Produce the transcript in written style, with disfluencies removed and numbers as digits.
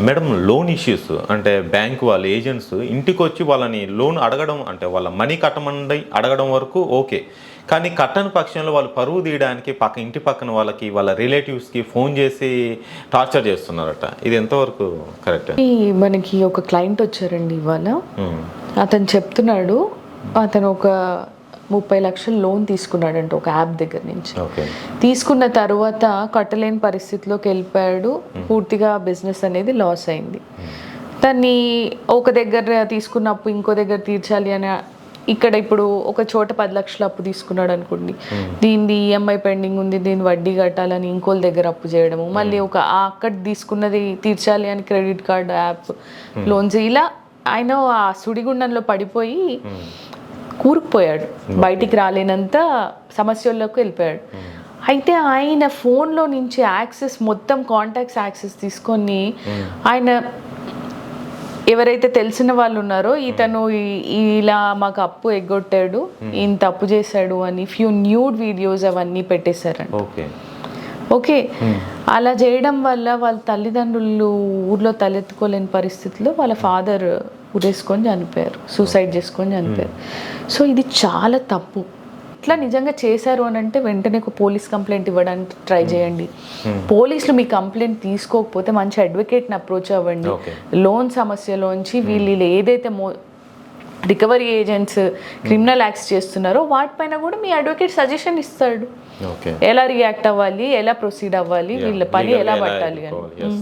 Madam loan issues అంటే bank వాళ్ళ agents ఇంటికి వచ్చి వాళ్ళని లోన్ అడగడం అంటే వాళ్ళ మనీ కట్టమండి అడగడం వరకు ఓకే, కానీ కట్టని పక్షంలో వాళ్ళు పరువు తీయడానికి ఇంటి పక్కన వాళ్ళకి వాళ్ళ రిలేటివ్స్కి ఫోన్ చేసి టార్చర్ చేస్తున్నారట. ఇది ఎంతవరకు కరెక్ట్? మనకి ఒక క్లయింట్ వచ్చారండి ఇవాళ. అతను చెప్తున్నాడు అతను ఒక 30 లక్షలు లోన్ తీసుకున్నాడంట ఒక యాప్ దగ్గర నుంచి. తీసుకున్న తర్వాత కట్టలేని పరిస్థితిలోకి వెళ్ళిపోయాడు. పూర్తిగా బిజినెస్ అనేది లాస్ అయింది. దాన్ని ఒక దగ్గర తీసుకున్న అప్పు ఇంకో దగ్గర తీర్చాలి అని ఇక్కడ ఇప్పుడు ఒక చోట 10 లక్షలు అప్పు తీసుకున్నాడు అనుకోండి, దీన్ని ఈఎంఐ పెండింగ్ ఉంది, దీన్ని వడ్డీ కట్టాలని ఇంకోళ్ళ దగ్గర అప్పు చేయడము, మళ్ళీ అక్కడ తీసుకున్నది తీర్చాలి అని క్రెడిట్ కార్డు యాప్ లోన్స్, ఇలా ఆయన ఆ సుడిగుండంలో పడిపోయి కూరుకుపోయాడు. బయటికి రాలేనంత సమస్యల్లోకి వెళ్ళిపోయాడు. అయితే ఆయన ఫోన్లో నుంచి యాక్సెస్ మొత్తం కాంటాక్ట్స్ యాక్సెస్ తీసుకొని ఆయన ఎవరైతే తెలిసిన వాళ్ళు ఉన్నారో ఇతను ఇలా మాకు అప్పు ఎగ్గొట్టాడు, ఈయన తప్పు చేశాడు అని ఫ్యూ న్యూడ్ వీడియోస్ అవన్నీ పెట్టేశారండి. ఓకే, అలా చేయడం వల్ల వాళ్ళ తల్లిదండ్రులు ఊర్లో తలెత్తుకోలేని పరిస్థితిలో వాళ్ళ ఫాదర్ ఉరేసుకొని చనిపోయారు, సూసైడ్ చేసుకొని చనిపోయారు. సో ఇది చాలా తప్పు. ఇట్లా నిజంగా చేశారు అని అంటే వెంటనే ఒక పోలీస్ కంప్లైంట్ ఇవ్వడానికి ట్రై చేయండి. పోలీసులు మీ కంప్లైంట్ తీసుకోకపోతే మంచి అడ్వకేట్ని అప్రోచ్ అవ్వండి. లోన్ సమస్యలోంచి వీళ్ళు ఏదైతే రికవరీ ఏజెంట్స్ క్రిమినల్ యాక్ట్స్ చేస్తున్నారో వాటిపైన కూడా మీ అడ్వకేట్ సజెషన్ ఇస్తాడు. ఎలా రియాక్ట్ అవ్వాలి, ఎలా ప్రొసీడ్ అవ్వాలి, వీళ్ళ పని ఎలా పట్టాలి అని.